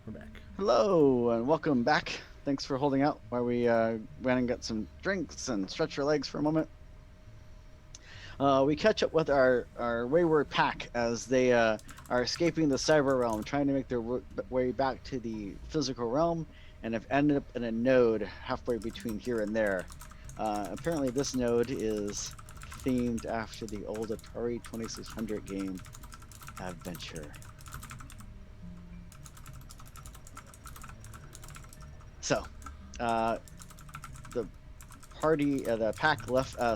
We're back. Hello and welcome back. Thanks for holding out while we went and got some drinks and stretch our legs for a moment. We catch up with our wayward pack as they are escaping the cyber realm, trying to make their way back to the physical realm, and have ended up in a node halfway between here and there. Apparently, this node is themed after the old Atari 2600 game Adventure. So, the the pack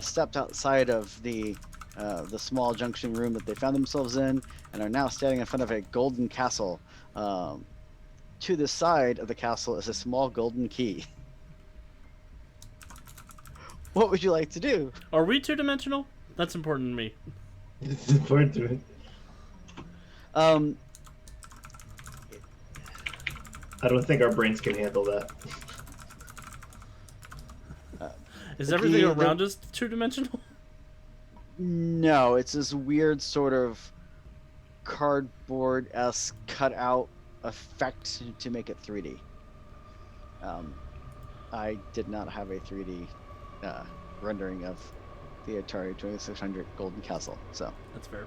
stepped outside of the small junction room that they found themselves in, and are now standing in front of a golden castle. To the side of the castle is a small golden key. What would you like to do? Are we two-dimensional? That's important to me. It's important to me. Um, I don't think our brains can handle that. Is everything around us two-dimensional? No, it's this weird sort of cardboard-esque cutout effect to make it 3D. I did not have a 3D rendering of the Atari 2600 Golden Castle, so That's fair.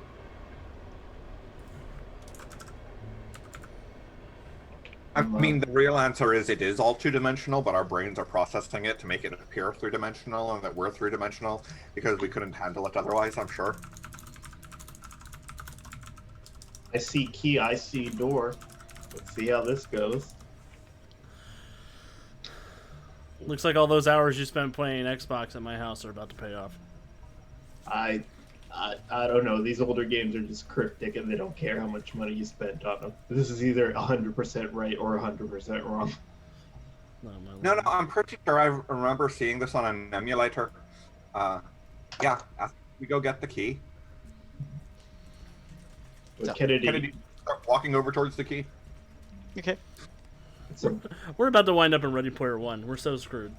I mean, the real answer is it is all two-dimensional, but our brains are processing it to make it appear three-dimensional, and that we're three-dimensional because we couldn't handle it otherwise, I'm sure. I see key, I see door. Let's see how this goes. Looks like all those hours you spent playing Xbox at my house are about to pay off. I don't know. These older games are just cryptic, and they don't care how much money you spent on them. This is either 100% right or 100% wrong. No, I'm pretty sure I remember seeing this on an emulator. Yeah, after we go get the key. But Kennedy, start walking over towards the key. okay. We're about to wind up in Ready Player One. We're so screwed.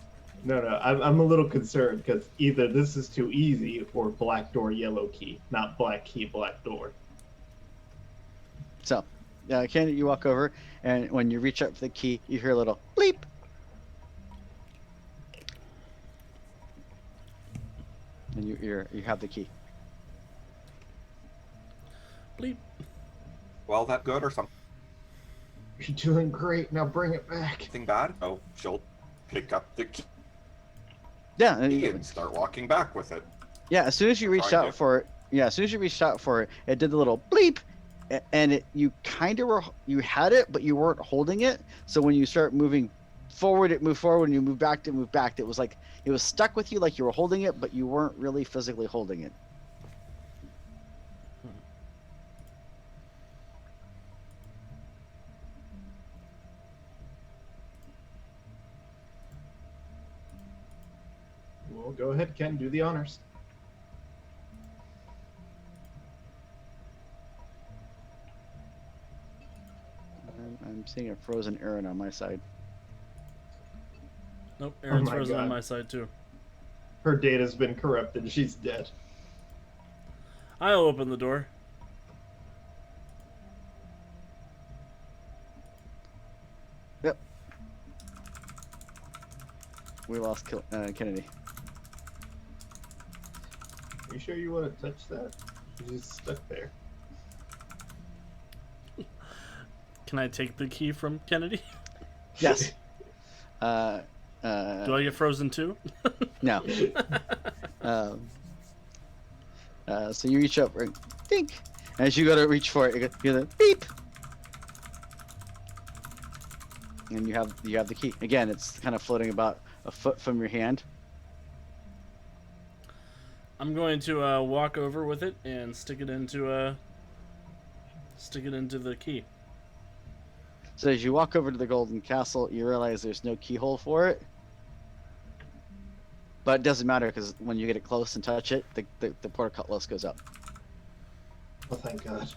No, I'm a little concerned because either this is too easy or black door, yellow key, not black key, black door. So, Kennedy, you walk over, and when you reach up for the key, you hear a little bleep. And you have the key. Bleep. Well, that good or something You're doing great. Now bring it back. bad? Oh, she'll pick up the key Yeah, and start walking back with it. yeah. As soon as you reached out for it, it did the little bleep, and you had it, but you weren't holding it. So when you start moving forward, it moved forward. When you move back, it moved back. It was like it was stuck with you, like you were holding it, but you weren't really physically holding it. Well, go ahead, Ken. Do the honors. I'm seeing a frozen Aaron on my side. Nope, Aaron's my frozen on God. my side too. Her data's been corrupted. She's dead. I'll open the door. Yep. We lost Kennedy. Are you sure you want to touch that? She's just stuck there. Can I take the key from Kennedy? Yes. Do I get frozen too? No. So you reach up, right? Think. As you go to reach for it, you hear the beep, and you have the key. Again, it's kind of floating about a foot from your hand. I'm going to walk over with it and stick it into the key. So as you walk over to the golden castle, you realize there's no keyhole for it. But it doesn't matter because when you get it close and touch it, the portcullis goes up. Oh, thank God.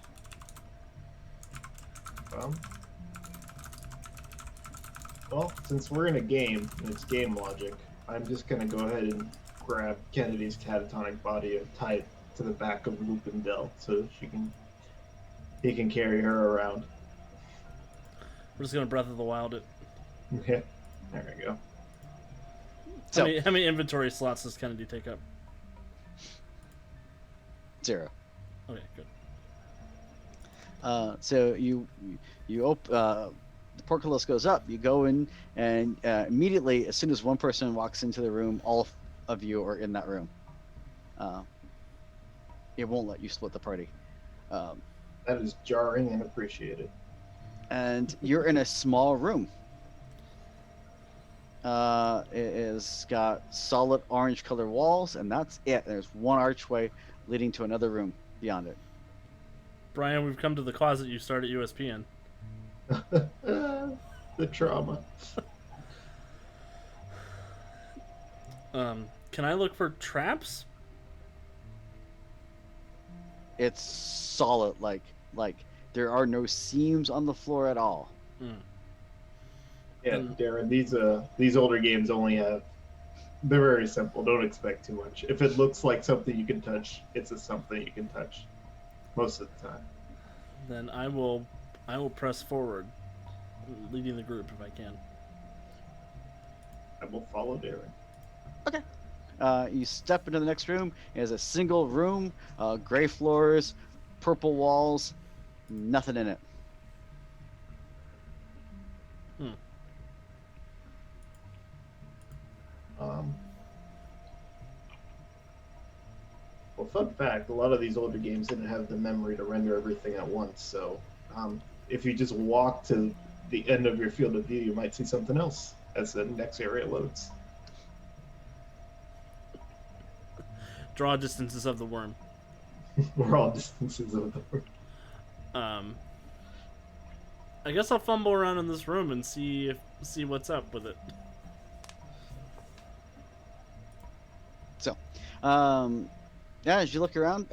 Well, since we're in a game, and it's game logic, I'm just going to go ahead and grab Kennedy's catatonic body and tie it to the back of Lupin Dell so he can carry her around. We're just gonna Breath of the Wild it. Yeah, there we go. So How many inventory slots does Kennedy take up? 0. Okay, good. So the portcullis goes up. You go in, and immediately, as soon as one person walks into the room, all of you are in that room. It won't let you split the party. That is jarring and appreciated. And you're in a small room. It is got solid orange color walls, and that's it. There's one archway leading to another room beyond it. Brian, we've come to the closet you started USP in. The trauma. Can I look for traps? It's solid, like there are no seams on the floor at all. Yeah, Darren, these older games only have, they're very simple. Don't expect too much. If it looks like something you can touch, it's something you can touch most of the time. Then I will press forward, leading the group if I can. I will follow Darren. Okay. You step into the next room. It is a single room, gray floors, purple walls, nothing in it. Well, fun fact, a lot of these older games didn't have the memory to render everything at once, so if you just walk to the end of your field of view, you might see something else as the next area loads. Draw distances of the worm. We're all distances of the worm. I guess I'll fumble around in this room and see what's up with it. So, yeah, as you look around,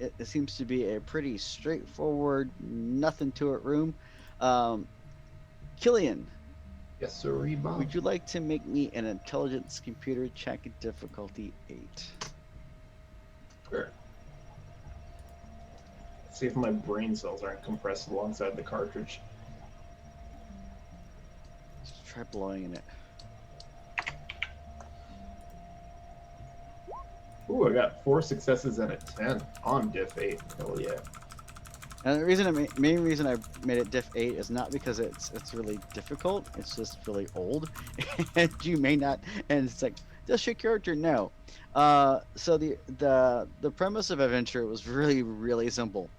it seems to be a pretty straightforward, nothing to it room. Killian, Yes, sir, Bob. would you like to make me an intelligence computer check, difficulty 8? Sure. Let's see if my brain cells aren't compressed alongside the cartridge. Just try blowing in it. Ooh, I got 4 successes and a 10 on diff 8. Hell yeah. And the reason main reason I made it diff 8 is not because it's really difficult. It's just really old, and you may not. And it's like, does your character know? So the premise of Adventure was really simple.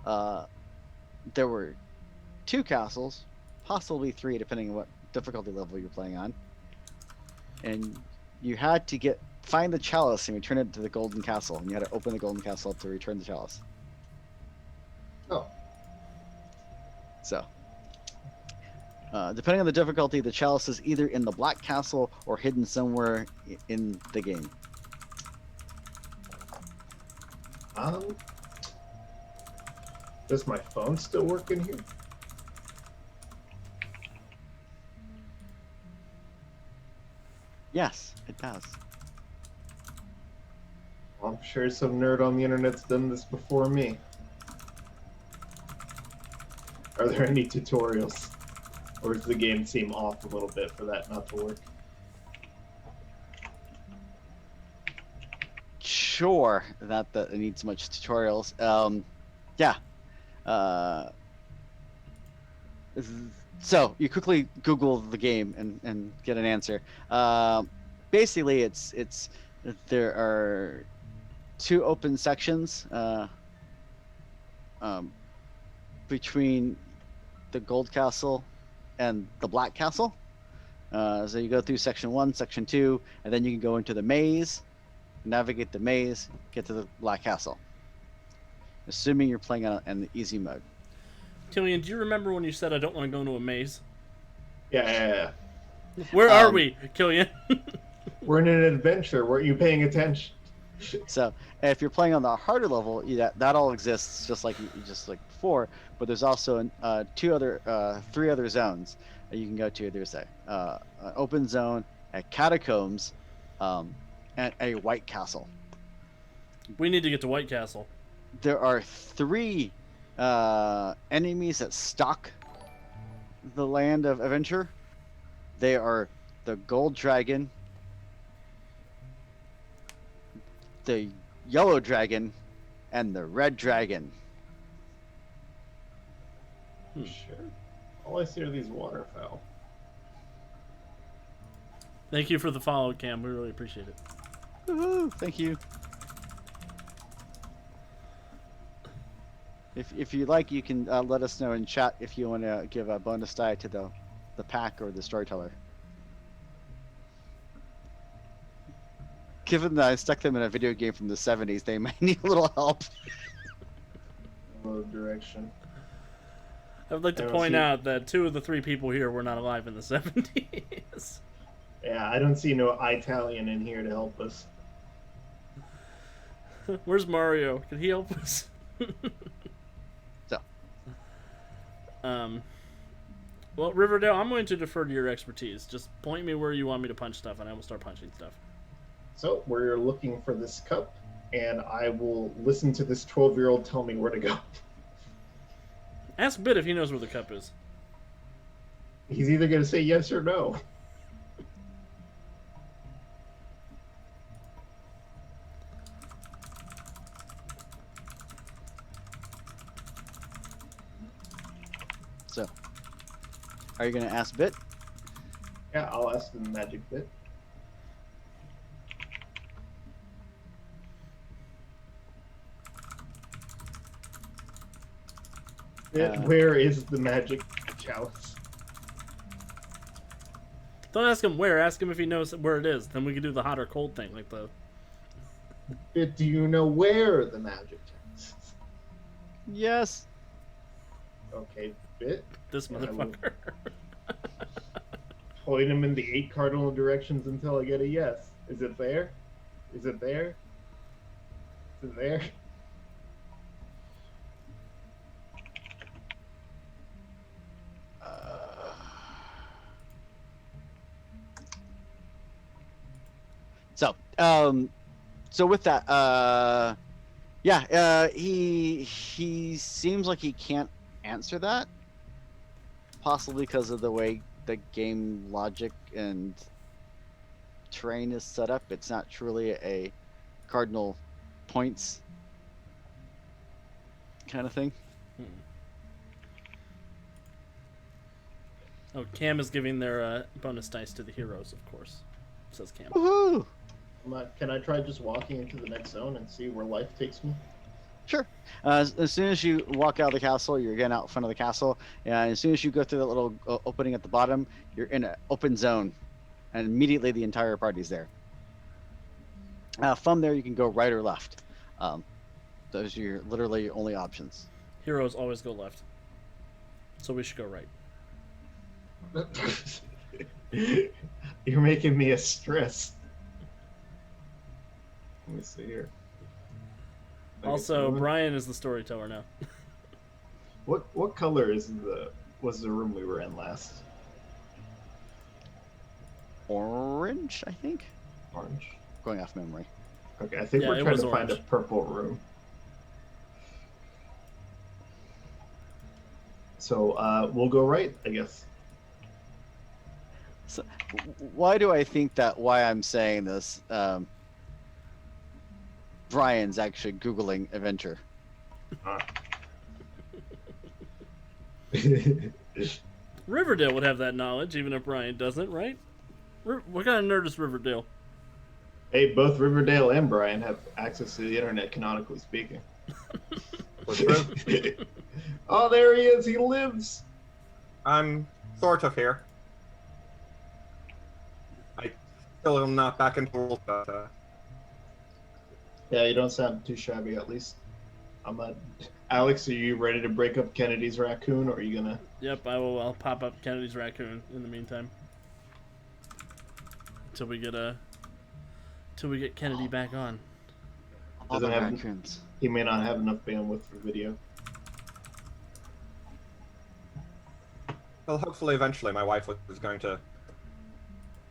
There were 2 castles, possibly 3, depending on what difficulty level you're playing on, and you had to find the chalice and return it to the golden castle, and you had to open the golden castle to return the chalice. Oh. So, depending on the difficulty, the chalice is either in the Black Castle or hidden somewhere in the game. Does my phone still work in here? Yes, it does. Well, I'm sure some nerd on the internet's done this before me. Are there any tutorials? Or does the game seem off a little bit for that not to work? Sure, that needs much tutorials. Yeah. So you quickly Google the game and get an answer. Basically, it's there are 2 open sections between the Gold Castle and the Black Castle. So you go through section 1, section 2, and then you can go into the maze, navigate the maze, get to the Black Castle. Assuming you're playing in the easy mode. Killian, do you remember when you said I don't want to go into a maze? Yeah. Where are we, Killian? We're in an adventure. Weren't you paying attention? So if you're playing on the harder level, that all exists just like before. But there's also 3 other zones that you can go to. There's an open zone, a catacombs, and a White Castle. We need to get to White Castle. There are 3 enemies that stalk the land of adventure. They are the gold dragon, the yellow dragon, and the red dragon. Sure. All I see are these waterfowl. Thank you for the follow, Cam. We really appreciate it. Woohoo! Thank you. If you like, you can let us know in chat if you want to give a bonus die to the pack or the storyteller. Given that I stuck them in a video game from the 70s, they might need a little help. Direction. I would like to point out that 2 of the 3 people here were not alive in the 70s. Yeah, I don't see no Italian in here to help us. Where's Mario? Can he help us? So. Well, Riverdale, I'm going to defer to your expertise. Just point me where you want me to punch stuff, and I will start punching stuff. So we're looking for this cup, and I will listen to this 12-year-old tell me where to go. Ask Bit if he knows where the cup is. He's either going to say yes or no. So, are you going to ask Bit? Yeah, I'll ask the magic bit. Where is the magic chalice? Don't ask him where. Ask him if he knows where it is. Then we can do the hot or cold thing, like the. Bit, do you know where the magic chalice is? Yes. Okay, Bit. This motherfucker. Point him in the 8 cardinal directions until I get a yes. Is it there? Is it there? Is it there? So with that, he seems like he can't answer that, possibly because of the way the game logic and terrain is set up. It's not truly a cardinal points kind of thing. Oh, Cam is giving their bonus dice to the heroes, of course. Says Cam. Woohoo! Can I try just walking into the next zone and see where life takes me? Sure. As soon as you walk out of the castle, you're again out front of the castle, and as soon as you go through that little opening at the bottom, you're in an open zone, and immediately the entire party's there. From there, you can go right or left. Those are your literally only options. Heroes always go left. So we should go right. You're making me a stress. Let me see here. Also, Brian is the storyteller now. What color was the room we were in last? Orange, I think. Orange. Going off memory. Okay, I think we're trying to find a purple room. So we'll go right, I guess. So, why do I think that? Why I'm saying this? Brian's actually Googling adventure. Riverdale would have that knowledge, even if Brian doesn't, right? What kind of nerd is Riverdale? Hey, both Riverdale and Brian have access to the internet, canonically speaking. Oh, there he is. He lives. I'm sort of here. I still am not back in the world, but yeah, you don't sound too shabby, at least. Alex, are you ready to break up Kennedy's raccoon, or are you gonna? Yep, I will. I'll pop up Kennedy's raccoon in the meantime, till we get Kennedy back on. All the raccoons. He may not have enough bandwidth for video. well, hopefully eventually my wife was going to.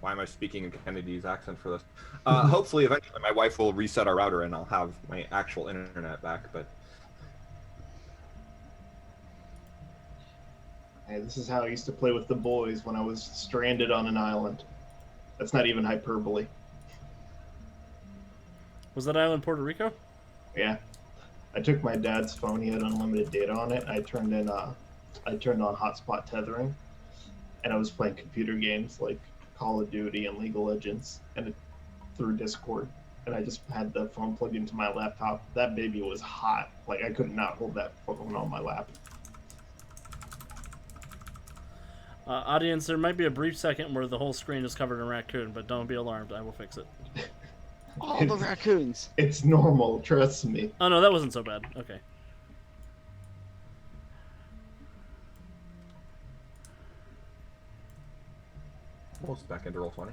Why am I speaking in Kennedy's accent for this? Hopefully eventually my wife will reset our router and I'll have my actual internet back, but Hey, this is how I used to play with the boys when I was stranded on an island. That's not even hyperbole. Was that island Puerto Rico? Yeah. I took my dad's phone. He had unlimited data on it. I turned on hotspot tethering, and I was playing computer games like Call of Duty and League of Legends, through Discord. And I just had the phone plugged into my laptop. That baby was hot. Like I could not hold that phone on my lap. Audience, there might be a brief second where the whole screen is covered in raccoon, but don't be alarmed. I will fix it. All the raccoons. It's normal, trust me. Oh no, that wasn't so bad. Okay. Almost back into roll 20.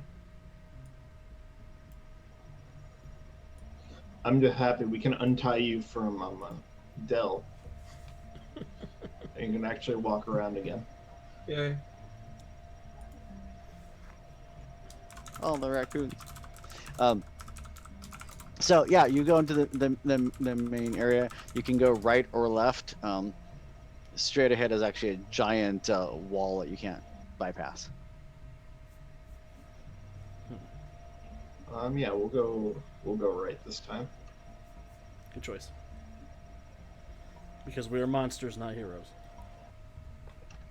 I'm just happy we can untie you from Dell. And you can actually walk around again. Yay. All the raccoons. So yeah, you go into the main area. You can go right or left. Straight ahead is actually a giant wall that you can't bypass. Yeah, we'll go right this time. Good choice. Because we are monsters, not heroes.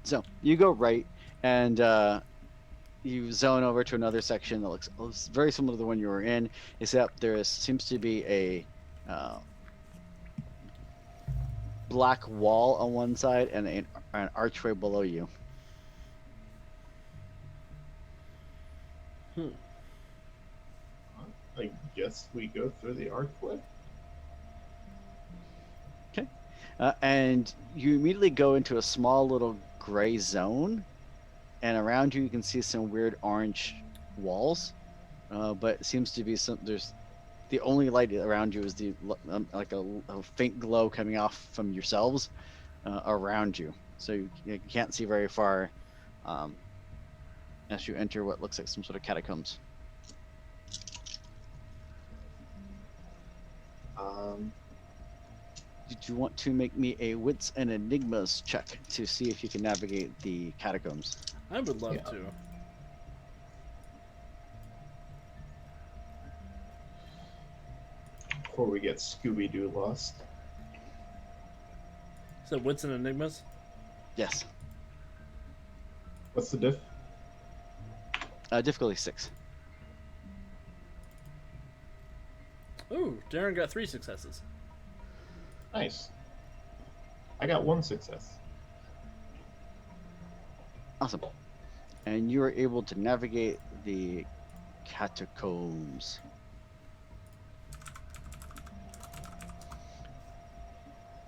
So you go right, and you zone over to another section that looks very similar to the one you were in, except seems to be a black wall on one side and an archway below you. I guess we go through the archway. And you immediately go into a small little gray zone, and around you can see some weird orange walls, but it seems to be there's the only light around you is like a faint glow coming off from yourselves around you, so you can't see very far as you enter what looks like some sort of catacombs. Did you want to make me a wits and enigmas check to see if you can navigate the catacombs? I would love Yeah. to. Before we get Scooby-Doo lost. So wits and enigmas? Yes. What's the diff? Difficulty 6. Ooh, Darren got 3 successes. Nice. I got 1 success. Awesome. And you are able to navigate the catacombs.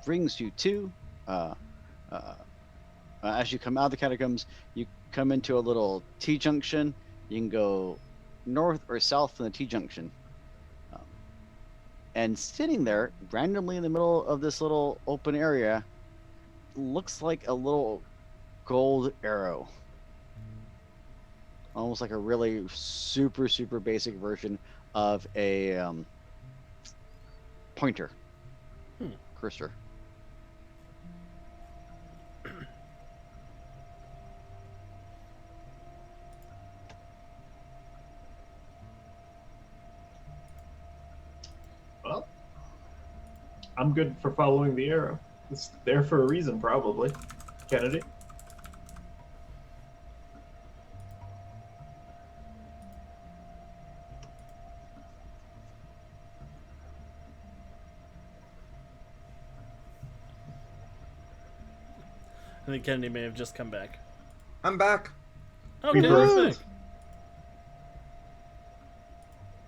Brings you to, as you come out of the catacombs, you come into a little T-junction. You can go north or south from the T-junction. And sitting there, randomly in the middle of this little open area, looks like a little gold arrow. Almost like a really super, super basic version of a pointer. Cursor. Well, I'm good for following the arrow. It's there for a reason, probably. Kennedy? I think Kennedy may have just come back. I'm back. Oh, Rebirth. Kennedy's back.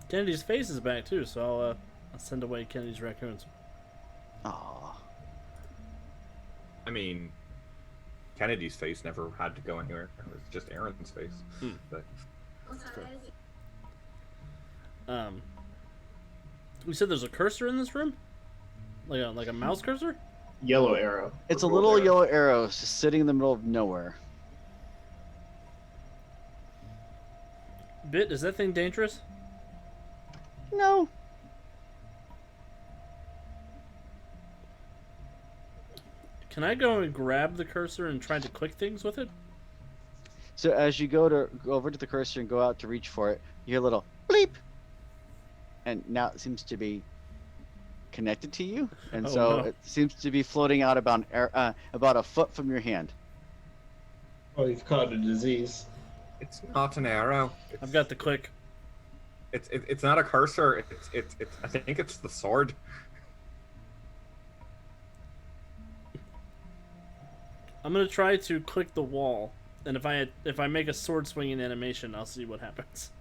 Kennedy's face is back too, so I'll send away Kennedy's raccoons. Aww. I mean, Kennedy's face never had to go anywhere. It was just Aaron's face. But We said there's a cursor in this room, like a mouse cursor. Yellow arrow. It's a Or gold little arrow. yellow arrow just sitting in the middle of nowhere. Bit, is that thing dangerous? No. Can I go and grab the cursor and try to click things with it? So as you go over to the cursor and go out to reach for it, you hear a little bleep, and now it seems to be connected to you, and Oh, so no. it seems to be floating out about about a foot from your hand. Oh, you've caught a disease. It's not an arrow. I've got the click. It's not a cursor. It's I think it's the sword. I'm gonna try to click the wall, and if I make a sword swinging animation, I'll see what happens.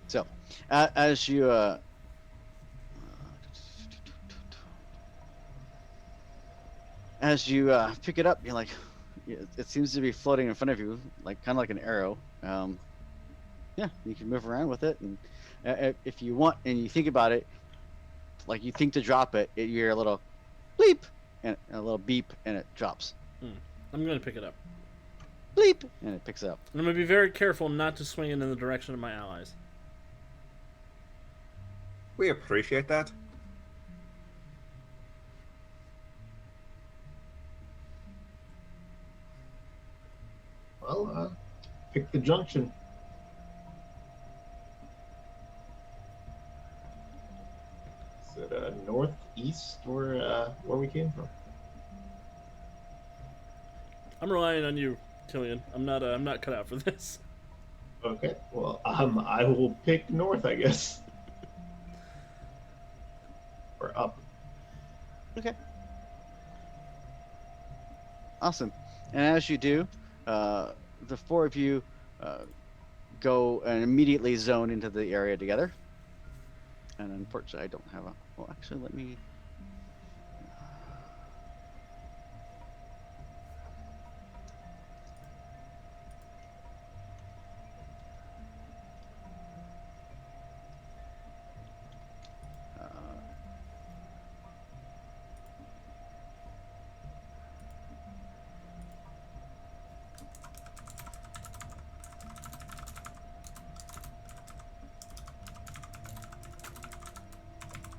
So, as you pick it up, you're like, it seems to be floating in front of you, like kind of like an arrow. Yeah, you can move around with it, and if you want, and you think about it, like you think to drop it, you hear a little bleep and a little beep, and it drops. I'm gonna pick it up. Bleep, and it picks it up. And I'm gonna be very careful not to swing it in the direction of my allies. We appreciate that. Well, pick the junction. Is it northeast where we came from? I'm relying on you, Killian. I'm not cut out for this. Okay. Well, I will pick north, I guess. Or up. Okay. Awesome. And as you do, the four of you go and immediately zone into the area together. And unfortunately, I don't have a. Well, actually, let me.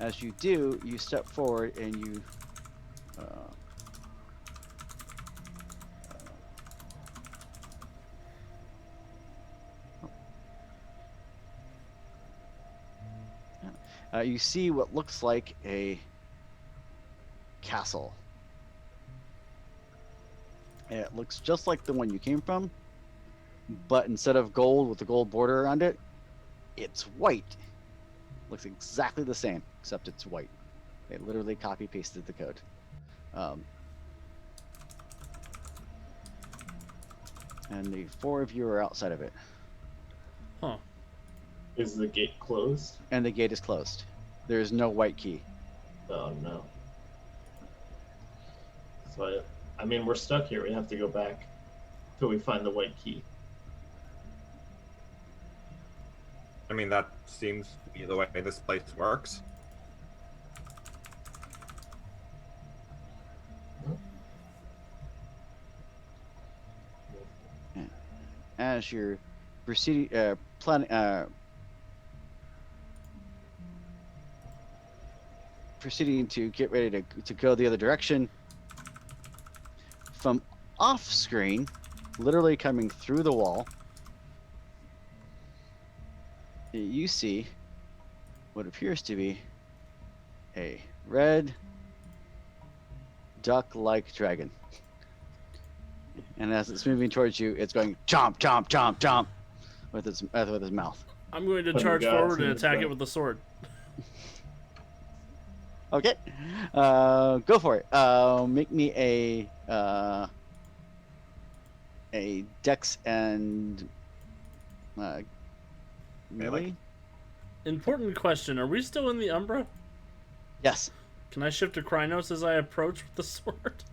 As you do, you step forward and you you see what looks like a castle. It looks just like the one you came from, but instead of gold with the gold border around it, it's white. Looks exactly the same, except it's white. They literally copy pasted the code. And the four of you are outside of it. Huh. Is the gate closed? And the gate is closed. There is no white key. Oh no. So I mean, we're stuck here. We have to go back till we find the white key. I mean, that seems to be the way this place works. As you're proceeding, proceeding to get ready to go the other direction, from off screen, literally coming through the wall, you see what appears to be a red duck-like dragon. And as it's moving towards you, it's going chomp, chomp, chomp, chomp with its mouth. I'm going to Put charge the guys forward in and the attack front. it with the sword. Okay, go for it. Make me a dex and melee. Important question: are we still in the Umbra? Yes, Can I shift to Krynos as I approach with the sword?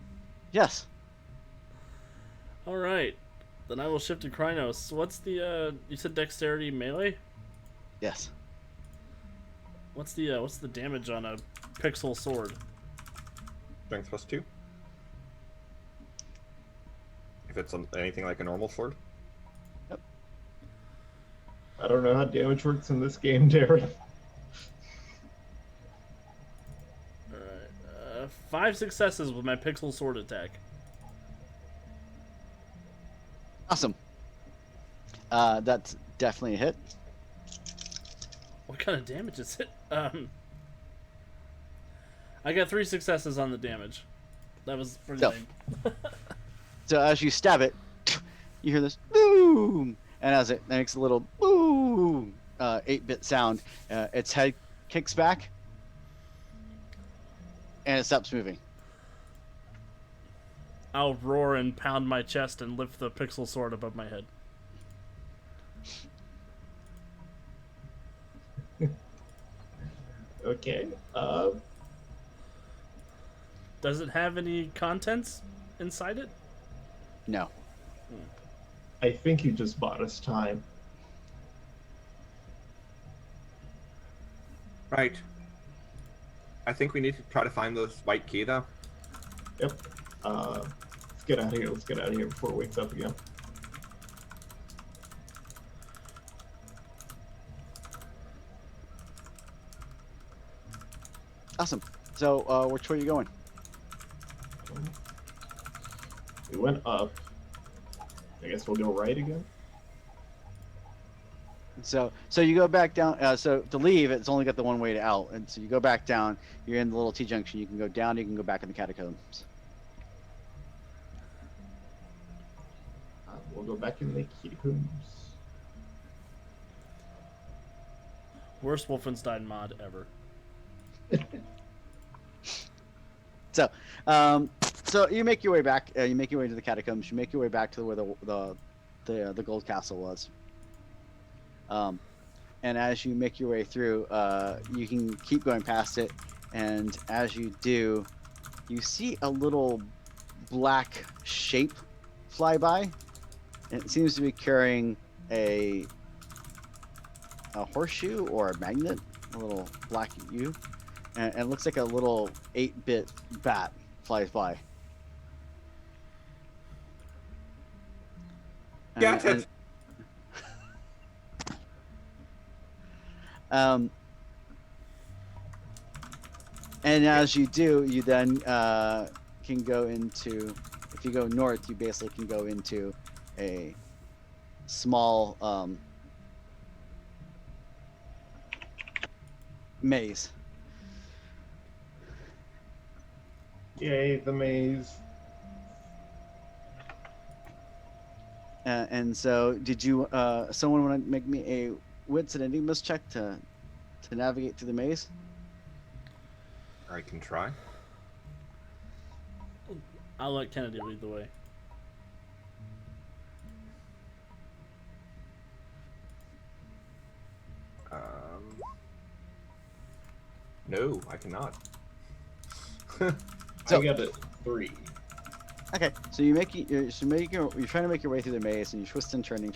yes. All right, then I will shift to Krynos. What's the you said dexterity melee? Yes. What's the damage on a pixel sword? Strength +2. If it's anything like a normal sword. I don't know how damage works in this game, Darren. Alright. 5 successes with my pixel sword attack. Awesome. That's definitely a hit. What kind of damage is it? I got 3 successes on the damage. That was pretty So- lame. So as you stab it, you hear this boom, and as it makes a little boom, 8-bit sound, its head kicks back, and it stops moving. I'll roar and pound my chest and lift the pixel sword above my head. Okay. Does it have any contents inside it? No. I think you just bought us time. Right. I think we need to try to find this white key, though. Yep. Let's get out of here. Let's get out of here before it wakes up again. Awesome. So which way are you going? We went up. I guess we'll go right again. So you go back down. So to leave, it's only got the one way to out, and so you go back down. You're in the little T junction. You can go down. You can go back in the catacombs. We'll go back in the catacombs. Worst Wolfenstein mod ever. So you make your way back. You make your way to the catacombs. You make your way back to where the gold castle was. And as you make your way through, you can keep going past it, and as you do, you see a little black shape fly by, and it seems to be carrying a horseshoe or a magnet, a little black U, and it looks like a little 8-bit bat flies by. Get it! And as you do, you then can go into, if you go north, you basically can go into a small maze. Yay, the maze. And so, did you? Someone want to make me a wits and enigmas check to navigate through the maze? I can try. I'll let Kennedy lead the way. No, I cannot. So- I got a 3. Okay, so you're trying to make your way through the maze, and you're twisting, turning,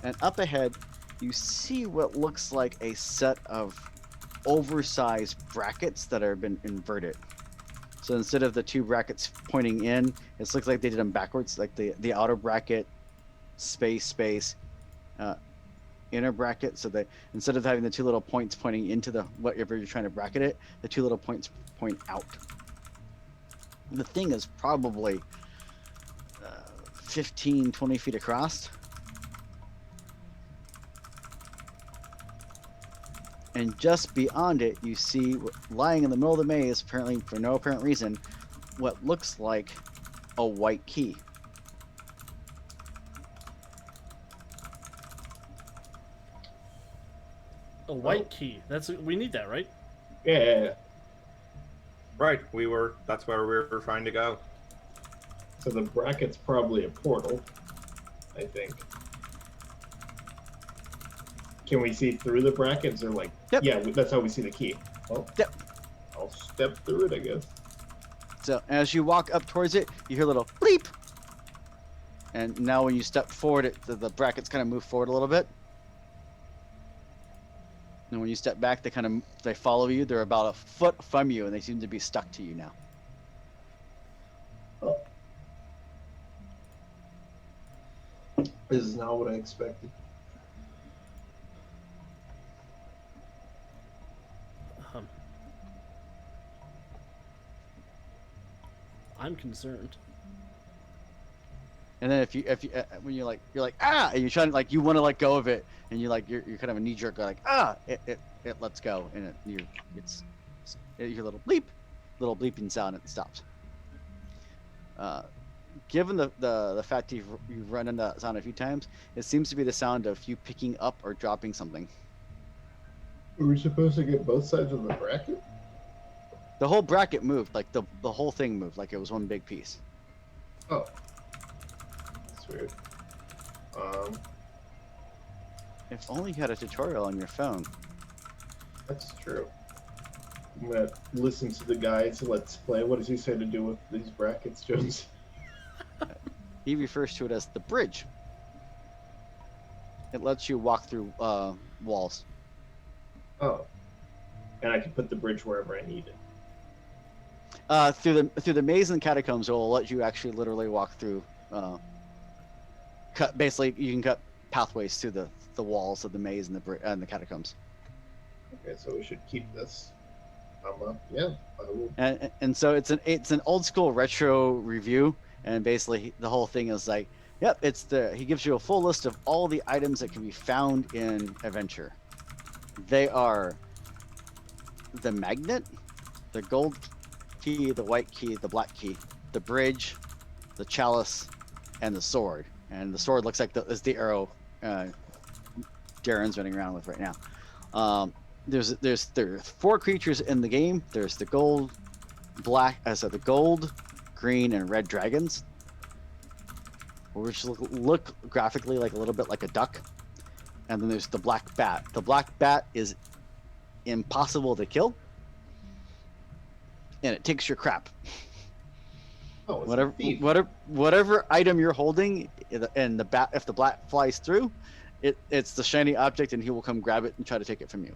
and up ahead, you see what looks like a set of oversized brackets that have been inverted. So instead of the 2 brackets pointing in, it looks like they did them backwards, like the outer bracket, space, inner bracket. So that instead of having the 2 little points pointing into the whatever you're trying to bracket it, the 2 little points point out. The thing is probably 15, 20 feet across. And just beyond it, you see lying in the middle of the maze, apparently for no apparent reason, what looks like a white key. A white key. We need that, right? Yeah. Right, that's where we were trying to go. So the bracket's probably a portal, I think. Can we see through the brackets, or like? Yep. Yeah, that's how we see the key. Well, Yep. I'll step through it, I guess. So as you walk up towards it, you hear a little bleep. And now when you step forward, the brackets kind of move forward a little bit. And when you step back, they follow you. They're about a foot from you, and they seem to be stuck to you now. Oh. This is not what I expected. I'm concerned. And then if you when you're like ah, and you're trying to like you want to let go of it, and you're kind of a knee jerk like ah, it lets go, and you hear a little bleep, little bleeping sound, and it stops. Given the fact you've run into that sound a few times, it seems to be the sound of you picking up or dropping something. Are we supposed to get both sides of the bracket? The whole bracket moved, like the whole thing moved, like it was one big piece. Oh. That's weird. If only you had a tutorial on your phone. That's true. I'm gonna listen to the guy's Let's Play. What does he say to do with these brackets, Jones? He refers to it as the bridge. It lets you walk through walls. Oh. And I can put the bridge wherever I need it. Through the maze and catacombs, it will let you actually literally walk through. Basically, you can cut pathways through the walls of the maze and the catacombs. Okay, so we should keep this. Yeah, I will. And so it's an old school retro review, and basically the whole thing is like, yep, he gives you a full list of all the items that can be found in Adventure. They are the magnet, the gold key, the white key, the black key, the bridge, the chalice, and the sword. And the sword looks like is the arrow Darren's running around with right now. There's 4 creatures in the game. There's the gold, the gold, green, and red dragons, which look graphically like a little bit like a duck. And then there's the black bat. The black bat is impossible to kill, and it takes your crap. Oh, it's a thief. Whatever item you're holding, and if the bat flies through, it's the shiny object, and he will come grab it and try to take it from you.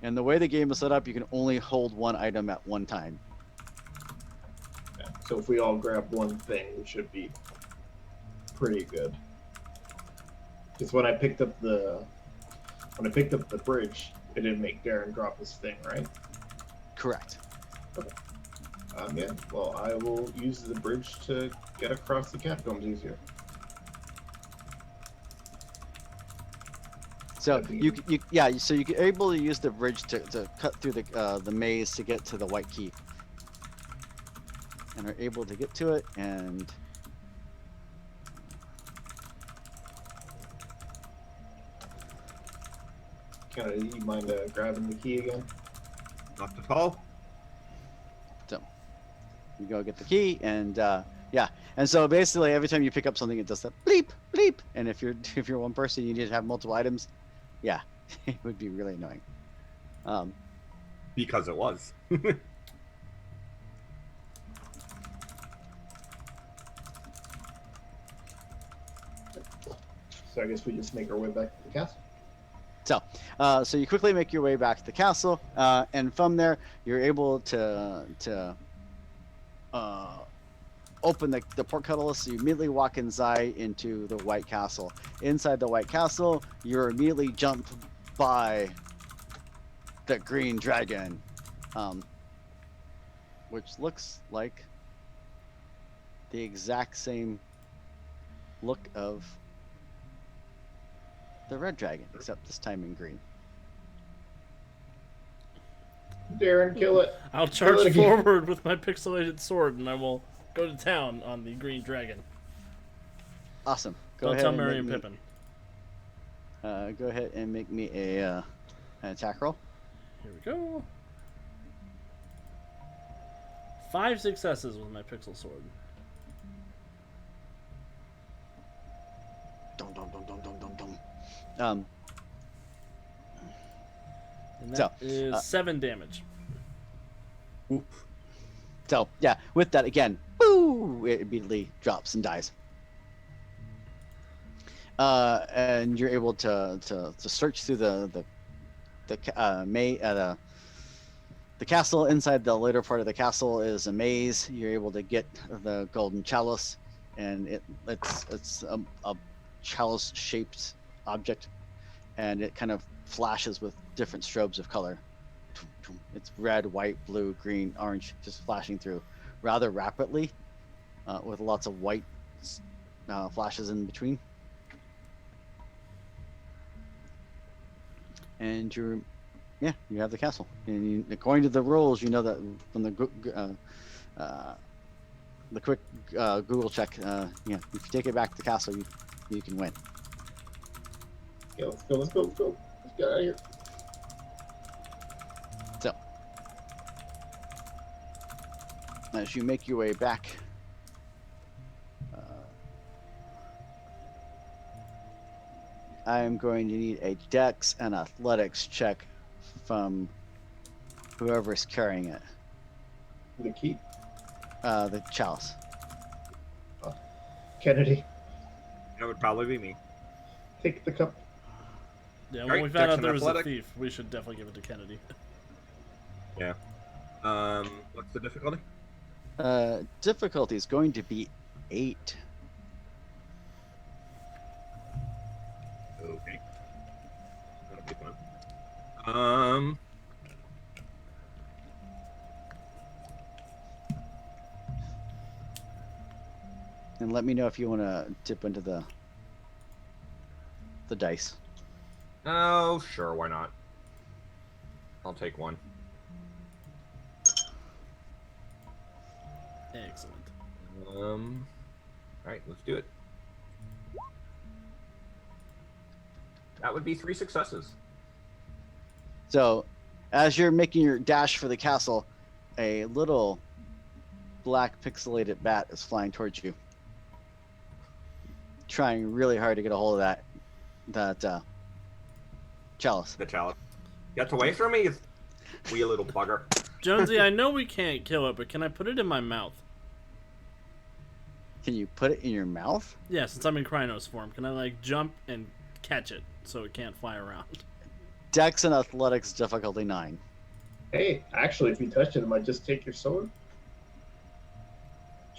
And the way the game is set up, you can only hold one item at one time. Yeah, so if we all grab one thing, we should be pretty good. Because when I picked up the bridge, it didn't make Darren drop his thing, right? Correct. Okay. Yeah. Well, I will use the bridge to get across the catacombs easier. So so you're able to use the bridge to cut through the maze to get to the white key, and are able to get to it. And You mind grabbing the key again? Not at all. so you go get the key, and and so basically every time you pick up something, it does that bleep bleep. And if you're one person, you need to have multiple items. Yeah, it would be really annoying. Because it was. So I guess we just make our way back to the castle. So you quickly make your way back to the castle, and from there you're able to open the portcullis. So you immediately walk inside into the White Castle. Inside the White Castle, you're immediately jumped by the Green Dragon, which looks like the exact same look of the Red Dragon, except this time in green. Darren, kill it. I'll Kill it charge again. forward with my pixelated sword, and I will go to town on the green dragon. Awesome. Don't tell Merry and Pippin. Go ahead and make me an attack roll. Here we go. 5 successes with my pixel sword. Dum dum dum dum dum dum dum. And that is 7 damage. So yeah, with that again, boo! It immediately drops and dies. And you're able to search through the castle. Inside the later part of the castle is a maze. You're able to get the golden chalice, and it's a chalice shaped object, and it kind of flashes with different strobes of color. It's red, white, blue, green, orange, just flashing through rather rapidly, with lots of white flashes in between. And you have the castle. And according to the rules, you know that from the quick Google check, if you take it back to the castle, you can win. Yeah, let's go. Let's go. Let's go. Let's get out of here. So, as you make your way back, I am going to need a Dex and Athletics check from whoever's carrying it. The key. The chalice. Kennedy, That would probably be me. take the cup. Yeah, when Alright, we found Dex out and there was a athletic. thief, we should definitely give it to Kennedy. Yeah. What's the difficulty? Difficulty is going to be 8. Okay. That'll be fun. And let me know if you want to dip into the dice. Oh, sure, why not? I'll take one. Excellent. Alright, let's do it. That would be 3 successes. So, as you're making your dash for the castle, a little black pixelated bat is flying towards you, trying really hard to get a hold of that chalice. The chalice. Gets away from me, you wee little bugger. Jonesy, I know we can't kill it, but can I put it in my mouth? Can you put it in your mouth? Yeah, since I'm in Krynos form, can I like jump and catch it so it can't fly around? Dex and Athletics difficulty 9. Hey, actually, if you touch it, it might just take your sword.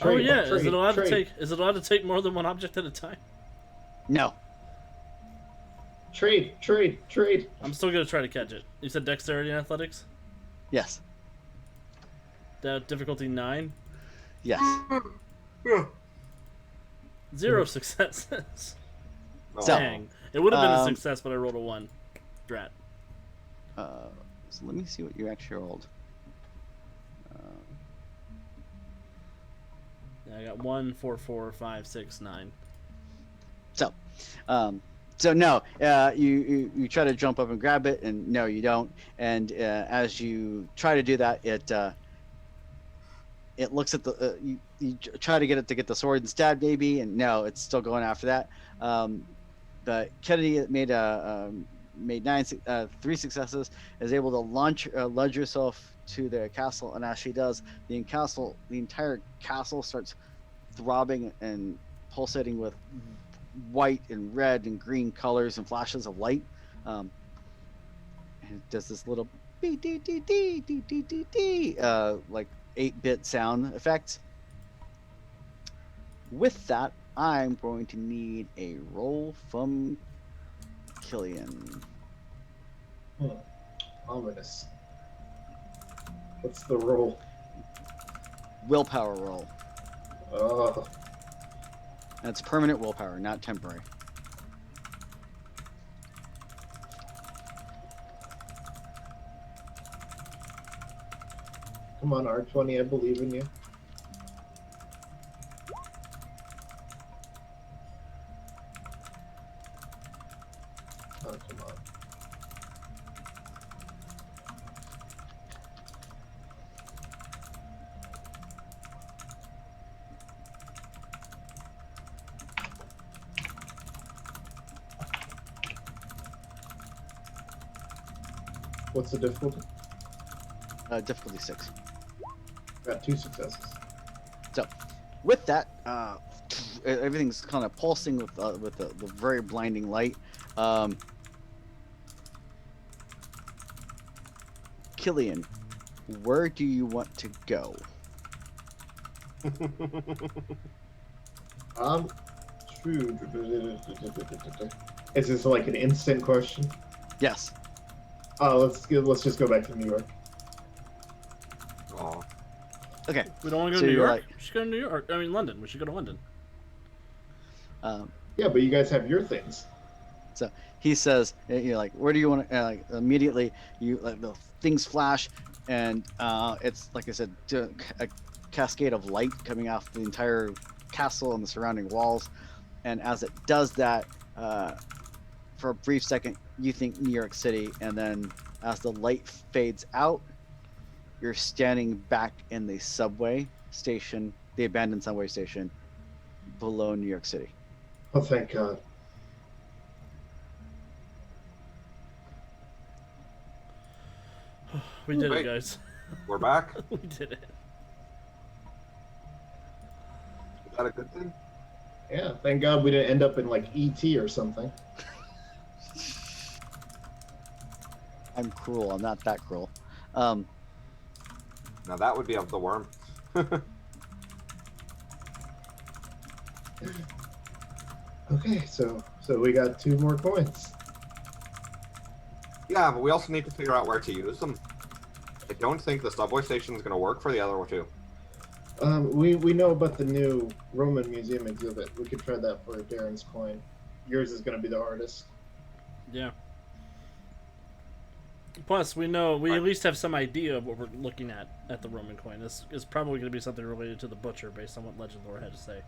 Oh yeah, is trade, it allowed trade, to take? Is it allowed to take more than one object at a time? No. Trade. I'm still gonna try to catch it. You said dexterity and athletics. Yes. That difficulty 9. Yes. 0 successes. Oh, So- Dang, it would have been a Um, success, but I rolled a 1. Drat. So let me see what you actually rolled. Yeah, I got 1, 4, 4, 5, 6, 9. So no, you try to jump up and grab it, and no, you don't. And as you try to do that, it looks at the you try to get the sword instead, maybe, and no, it's still going after that. But Kennedy made 3 successes, is able to lunge yourself to the castle, and as she does, the entire castle starts throbbing and pulsating with white and red and green colors and flashes of light. And it does this little like 8-bit sound effect. With that, I'm going to need a roll from Killian. Ominous. What's the roll? Willpower roll. Oh, That's permanent willpower, not temporary. come on, R20, I believe in you. Oh, come on. What's the difficulty? Difficulty 6. Got 2 successes. With that, everything's kind of pulsing with the very blinding light. Killian, where do you want to go? Is this like an instant question? Yes. Let's just go back to New York. Oh, Okay. We don't want to go So to New you're York? like- We should go to New York. I mean, London. We should go to London. Yeah, but you guys have your things. So he says, you're like, where do you want to? Like immediately, you like the things flash, and it's like I said, a cascade of light coming off the entire castle and the surrounding walls. And as it does that, for a brief second, you think New York City, and then as the light fades out, you're standing back in the subway station, the abandoned subway station below New York City. Oh, thank God. We did it, Wait. guys. we're back. We did it. Is that a good thing? Yeah, thank God we didn't end up in like ET or something. I'm cruel. I'm not that cruel. Now that would be of the worm. Okay, so we got 2 more coins. Yeah, but we also need to figure out where to use them. I don't think the subway station is going to work for the other two. We know about the new Roman Museum exhibit. We could try that for Darren's coin. Yours is going to be the hardest. Yeah. Plus, we at least have some idea of what we're looking at the Roman coin. This is probably going to be something related to the butcher, based on what Legend Lore had to say.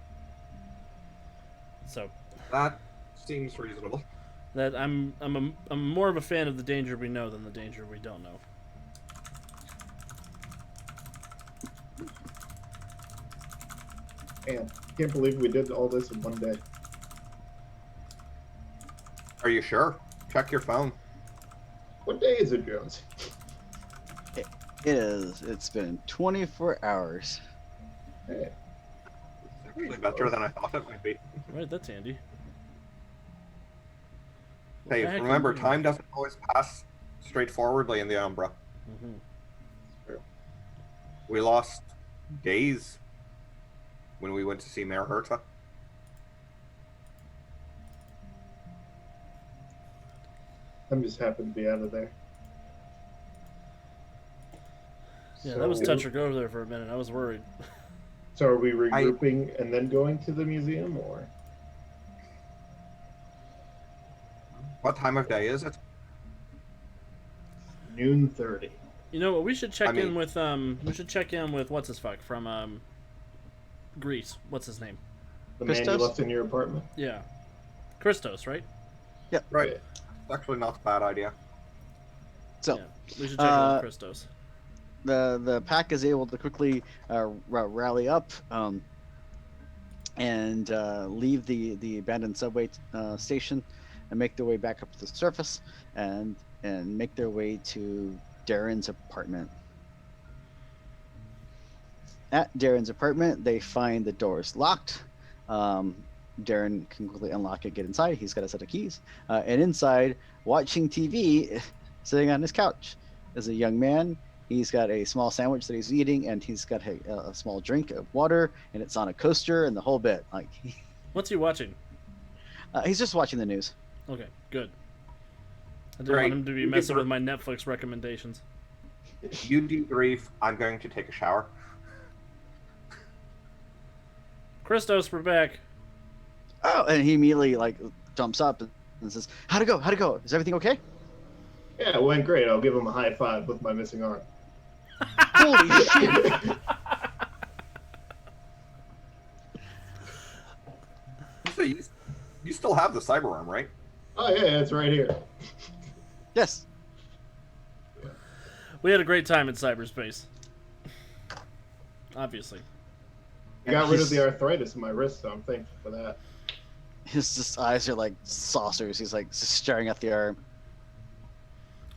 So That seems reasonable. that I'm more of a fan of the danger we know than the danger we don't know. Man, can't believe we did all this in one day. Are you sure? Check your phone. What day is it, Jones? It is. It's been 24 hours. Hey, It's actually better than I thought it might be. Right, that's handy. Hey, What the heck remember, are you doing? time doesn't always pass straightforwardly in the Umbra. Mhm. We lost days when we went to see Mayor Herta. I'm just happy to be out of there. Yeah, that was So- touch or go there for a minute. I was worried. So are we regrouping and then going to the museum, or? What time of day is it? Noon 30. You know what? We should check I mean- in with what's his fuck from Greece. What's his name? The man you Christos? left in your apartment? Yeah, Christos, right? Right. Yeah. It's actually not a bad idea. So Yeah, we should check in with Christos. the pack is able to quickly rally up and leave the abandoned subway station and make their way back up to the surface and make their way to Darren's apartment. At Darren's apartment, they find the doors locked. Darren can quickly unlock it, get inside. He's got a set of keys. And inside, watching TV, sitting on his couch, is a young man. He's got a small sandwich that he's eating, and he's got a small drink of water, and it's on a coaster, and the whole bit. Like What's he watching? he's just watching the news. Okay, good. I didn't Right. want him to be You messing get- with my Netflix recommendations. You debrief. I'm going to take a shower. Christos, we're back. Oh, and he immediately like jumps up and says, "How'd it go? How'd it go? Is everything okay?" Yeah, it went great. I'll give him a high five with my missing arm. Holy shit! So you still have the cyber arm, right? Oh, yeah, it's right here. Yes. We had a great time in cyberspace. Obviously. I got rid of He's- the arthritis in my wrist, so I'm thankful for that. His just eyes are like saucers. He's like just staring at the arm.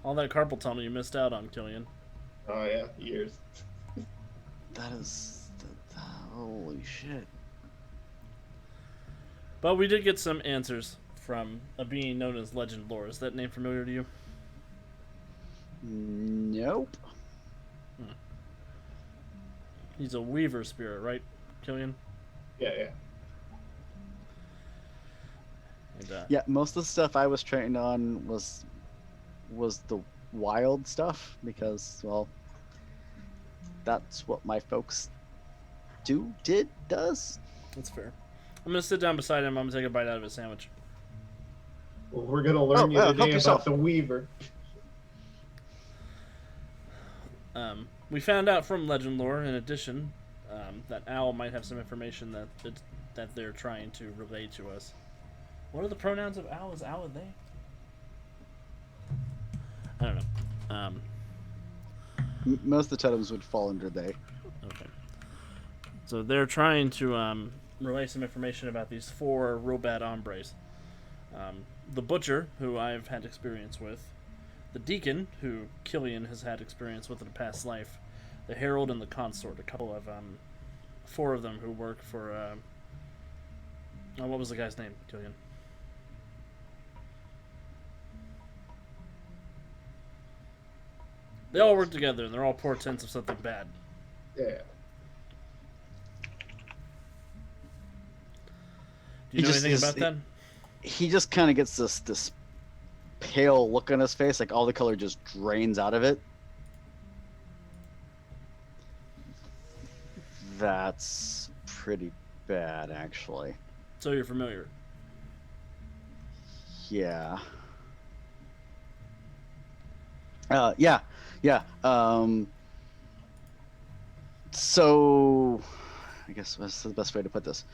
All that carpal tunnel you missed out on, Killian. Oh, yeah, years. That is, holy shit. But we did get some answers from a being known as Legend Lore. Is that name familiar to you? Nope. He's a weaver spirit, right, Killian? Yeah, yeah. And, Yeah, most of the stuff I was trained on was the wild stuff because, well, that's what my folks does. That's fair. I'm gonna sit down beside him. I'm gonna take a bite out of his sandwich. Well, we're gonna learn you help today yourself. about the Weaver. We found out from legend lore, in addition, that Owl might have some information that they're trying to relay to us. What are the pronouns of Owl? Is Owl a they? I don't know. Most of the totems would fall under they. Okay. So they're trying to relay some information about these 4 real bad hombres. The Butcher, who I've had experience with. The Deacon, who Killian has had experience with in a past life. The Herald and the Consort, a couple of 4 of them who work for what was the guy's name, Killian? They all work together and they're all portents of something bad. Yeah. Do you know anything about that? He just kind of gets this pale look on his face, like all the color just drains out of it. That's pretty bad, actually. So you're familiar. Yeah. Yeah. So, I guess what's the best way to put this?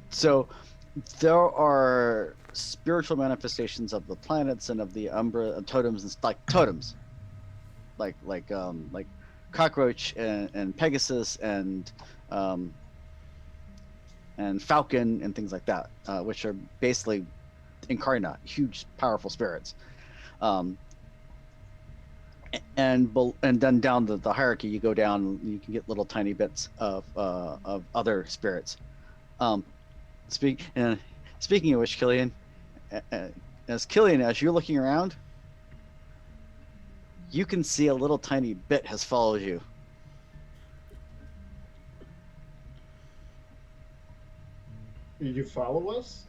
So, there are spiritual manifestations of the planets and of the Umbra totems and like totems, like cockroach and Pegasus and Falcon and things like that, which are basically incarnate, huge, powerful spirits. And then down the hierarchy, you go down, you can get little tiny bits of other spirits. Speaking of which, Killian, as you're looking around, you can see a little tiny bit has followed you. Did you follow us?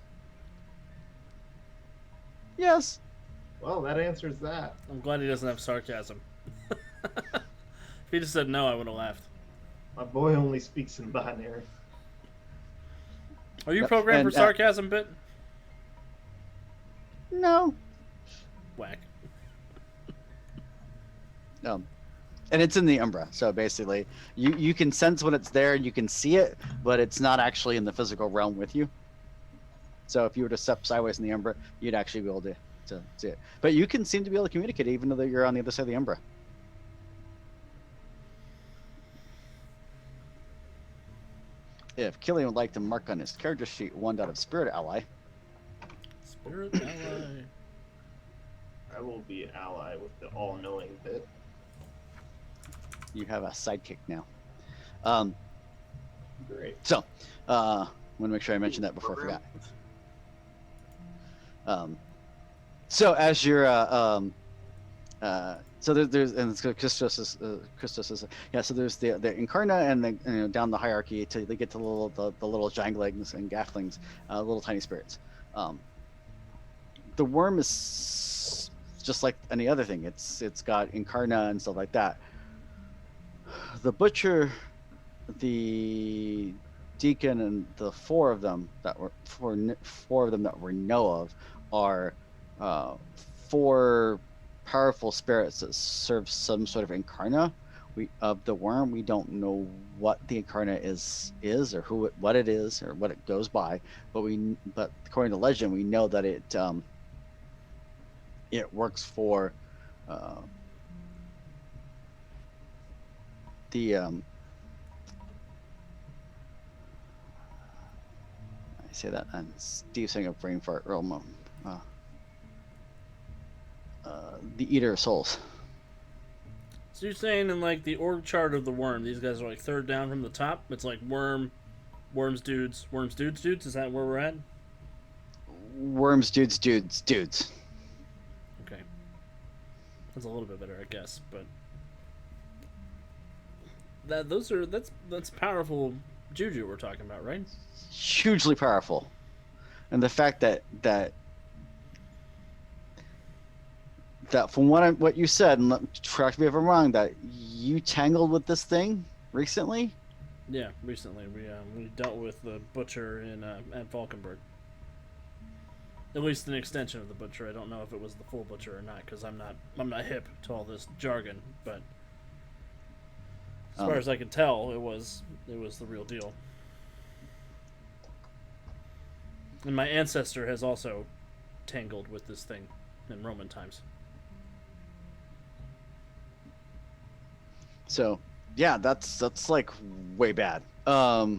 Yes. Well, that answers that. I'm glad he doesn't have sarcasm. If he just said no, I would have laughed. My boy only speaks in binary. Are you programmed for sarcasm, Bit? No. Whack. And it's in the Umbra, so basically, you can sense when it's there, you can see it, but it's not actually in the physical realm with you. So if you were to step sideways in the Umbra, you'd actually be able to see it. But you can seem to be able to communicate even though you're on the other side of the Umbra. If Killian would like to mark on his character sheet 1 dot of Spirit Ally. Spirit ally. I will be an ally with the all-knowing bit. You have a sidekick now. Great. So, want to make sure I mentioned that before I forgot. So as you're, so there's and Christos is yeah. So there's the Incarna and then down the hierarchy till they get to the little janglings and gafflings, little tiny spirits. The worm is just like any other thing. It's got Incarna and stuff like that. The Butcher, the Deacon, and the four of them that we know of are 4 powerful spirits that serve some sort of Incarna. Of the worm, we don't know what the Incarna is or what it is or what it goes by, but according to legend, we know that it works for the I say that and Steve's saying a brain fart real moment. The Eater of Souls. So you're saying in like the org chart of the worm, these guys are like 3rd down from the top? It's like worms, dudes. Is that where we're at? Worms, dudes. Okay. That's a little bit better, I guess, but that's powerful juju we're talking about, right? Hugely powerful, and the fact that that from what you said, and correct me if I'm wrong, that you tangled with this thing recently. Yeah, recently we dealt with the butcher in at Valkenburg. At least an extension of the butcher. I don't know if it was the full butcher or not, because I'm not hip to all this jargon. But as far as I can tell, it was the real deal. And my ancestor has also tangled with this thing in Roman times. So yeah, that's like way bad. But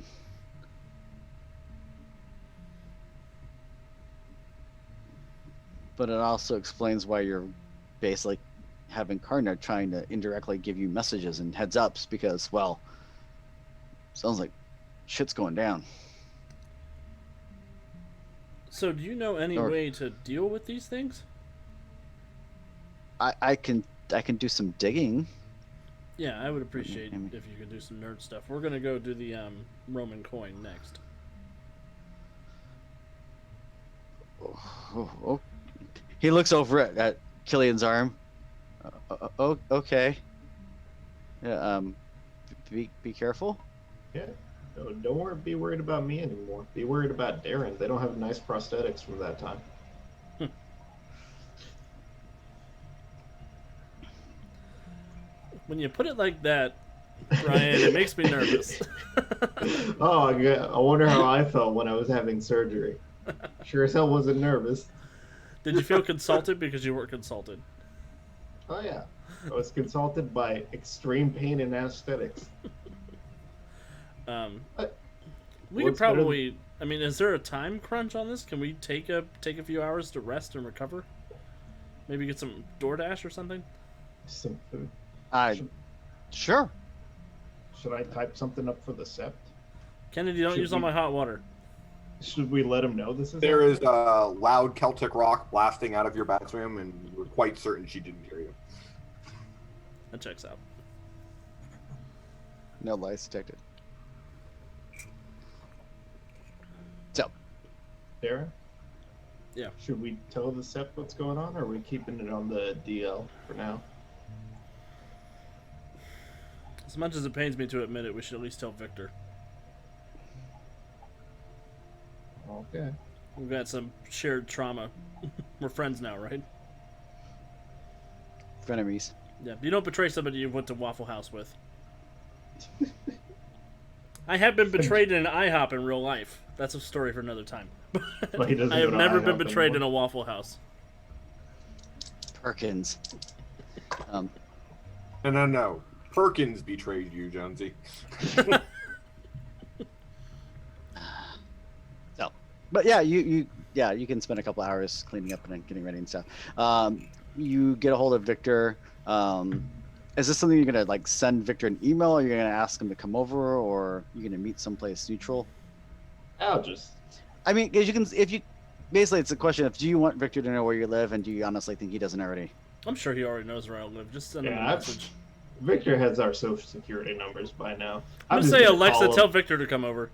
it also explains why you're basically having Cardinal trying to indirectly give you messages and heads ups because, well, sounds like shit's going down. So, do you know any way to deal with these things? I can do some digging. Yeah, I would appreciate if you could do some nerd stuff. We're gonna go do the Roman coin next. Oh. He looks over at Killian's arm. Okay. Yeah. Be careful. Yeah. No, don't be worried about me anymore. Be worried about Darren. They don't have nice prosthetics from that time. When you put it like that, Brian, it makes me nervous. Oh, I wonder how I felt when I was having surgery. Sure as hell wasn't nervous. Did you feel consulted because you weren't consulted? Oh yeah, I was consulted by extreme pain and aesthetics. We could probably. I mean, is there a time crunch on this? Can we take a few hours to rest and recover? Maybe get some DoorDash or something. Some food. Sure. Should I type something up for the sept? Kennedy, don't use all my hot water. Should we let him know this is? There is a loud Celtic rock blasting out of your bathroom, and we're quite certain she didn't hear you. That checks out. No lies detected. So, Darren? Yeah. Should we tell the sept what's going on, or are we keeping it on the DL for now? As much as it pains me to admit it, we should at least tell Victor. Okay. We've got some shared trauma. We're friends now, right? frenemies. Yeah, you don't betray somebody you went to Waffle House with. I have been betrayed in an IHOP in real life. That's a story for another time. But he doesn't I have go to never been IHOP betrayed anymore. in a Waffle House. Perkins. No. Perkins betrayed you, Jonesy. So, but yeah, you can spend a couple hours cleaning up and getting ready and stuff. You get a hold of Victor. Is this something you're gonna like send Victor an email, or you're gonna ask him to come over, or you're gonna meet someplace neutral? I'll just. I mean, basically it's a question of, do you want Victor to know where you live, and do you honestly think he doesn't already? I'm sure he already knows where I live. Just send him a message. Victor has our social security numbers by now. I'm gonna say, Alexa, tell Victor to come over.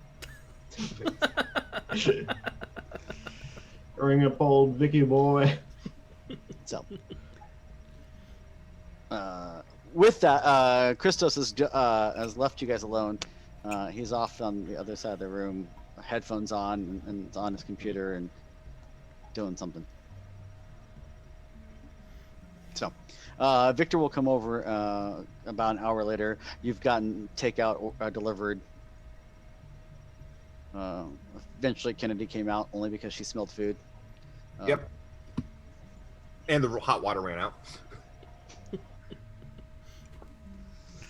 Ring up old Vicky boy. So, with that, Christos has left you guys alone. He's off on the other side of the room, headphones on, and on his computer and doing something. So, Victor will come over about an hour later. You've gotten takeout delivered. Eventually, Kennedy came out only because she smelled food. Yep. And the hot water ran out.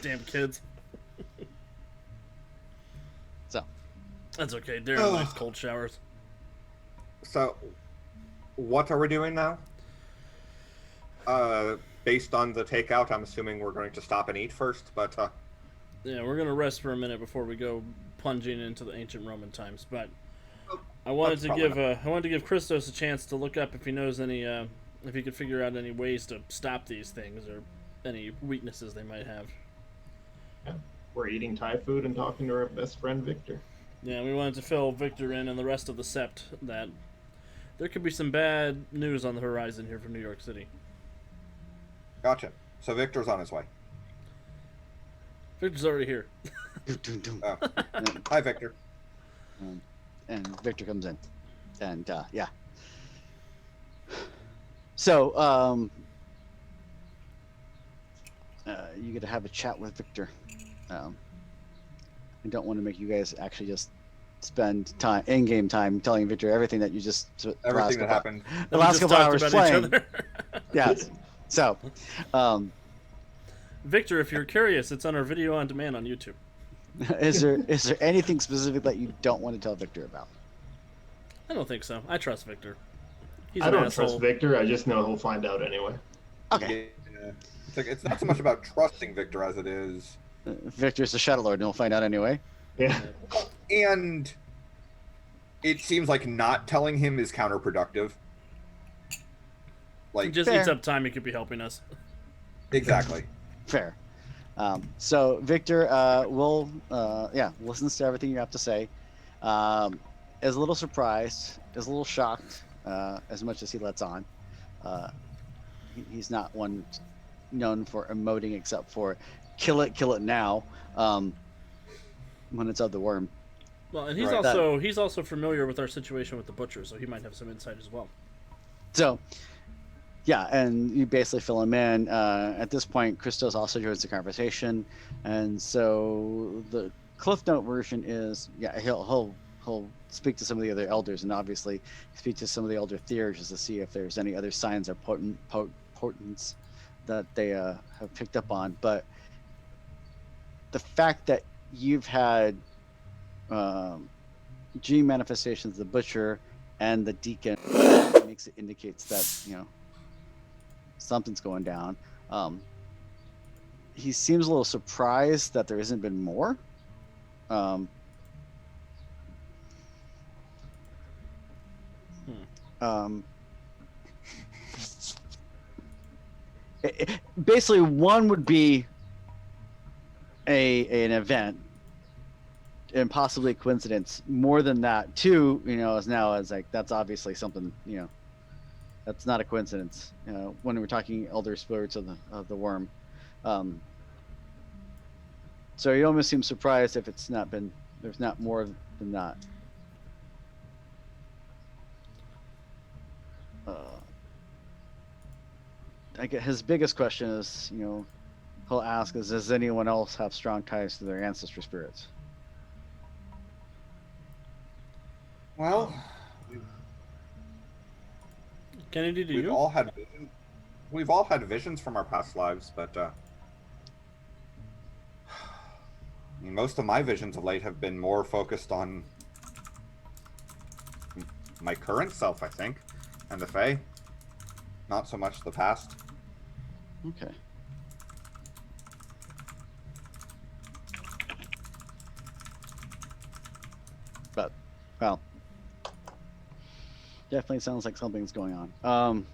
Damn kids. So. That's okay. Darren likes cold showers. So, what are we doing now? Based on the takeout, I'm assuming we're going to stop and eat first, but Yeah, we're gonna rest for a minute before we go plunging into the ancient Roman times. But I wanted to give Christos a chance to look up if he knows any, if he could figure out any ways to stop these things or any weaknesses they might have. Yeah. We're eating Thai food and talking to our best friend Victor. Yeah, we wanted to fill Victor in and the rest of the sept that there could be some bad news on the horizon here from New York City. Gotcha. So Victor's on his way. Victor's already here. Doom, doom, doom. Oh. And, Hi, Victor. and Victor comes in, and yeah. So you get to have a chat with Victor. I don't want to make you guys actually just spend time in-game time telling Victor everything that you just Everything that happened. the We last just couple talked hours about playing. each other. Yes. So, Victor, if you're curious, it's on our video on demand on YouTube. is there anything specific that you don't want to tell Victor about? I don't think so. I trust Victor. He's I an don't asshole. trust Victor. I just know he'll find out anyway. Okay. Yeah. It's not so much about trusting Victor as it is, Victor's the Shadow Lord, and we'll find out anyway. Yeah. and it seems like not telling him is counterproductive. He Like, just Fair. eats up time he could be helping us. exactly. Fair. So Victor will listens to everything you have to say. Is a little surprised, is a little shocked, as much as he lets on. He's not one known for emoting except for kill it now, when it's of the worm. Well, and he's Right. he's also familiar with our situation with the butcher, so he might have some insight as well. So, yeah, and you basically fill him in. At this point, Christos also joins the conversation, and so the Cliff Note version is, he'll speak to some of the other elders, and obviously speak to some of the elder theurges to see if there's any other signs of potence that they have picked up on. But the fact that you've had G manifestations, the butcher and the deacon, indicates that something's going down. He seems a little surprised that there hasn't been more. Basically, one would be an event and possibly a coincidence. More than that, two, is now as like that's obviously something, that's not a coincidence. When we're talking elder spirits of the worm, so you almost seem surprised if there's not more than that. I get his biggest question is, he'll ask is, does anyone else have strong ties to their ancestor spirits? Well, Kennedy, do we've you? all had visions from our past lives, but I mean, most of my visions of late have been more focused on my current self, I think, and the Fae. Not so much the past. Okay. But, well, definitely sounds like something's going on.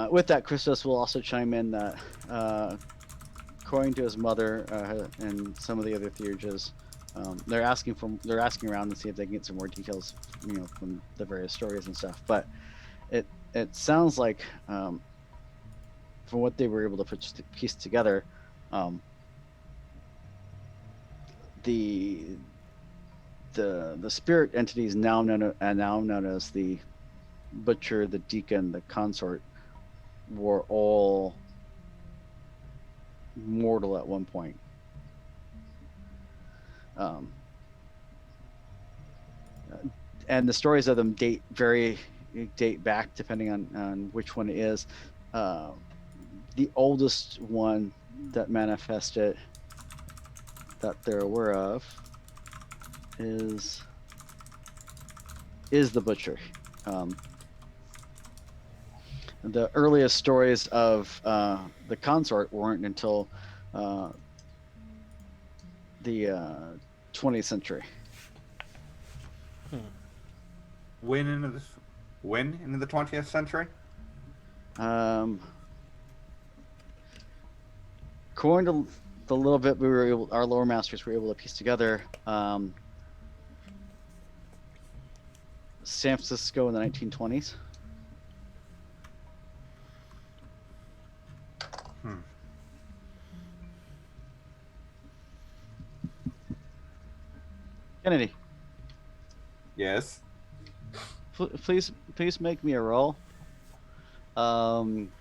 With that, Christos will also chime in that, according to his mother and some of the other theurges, they're asking around to see if they can get some more details, from the various stories and stuff. But it sounds like, from what they were able to piece together, the spirit entities now known as the butcher, the deacon, the consort, were all mortal at one point. And the stories of them date back depending on which one it is. The oldest one that manifested that they're aware of is the butcher. The earliest stories of the consort weren't until the 20th century. When into the 20th century? According to the little bit our lore masters were able to piece together, San Francisco in the 1920s. Hmm. Kennedy, Yes. please make me a roll. Um,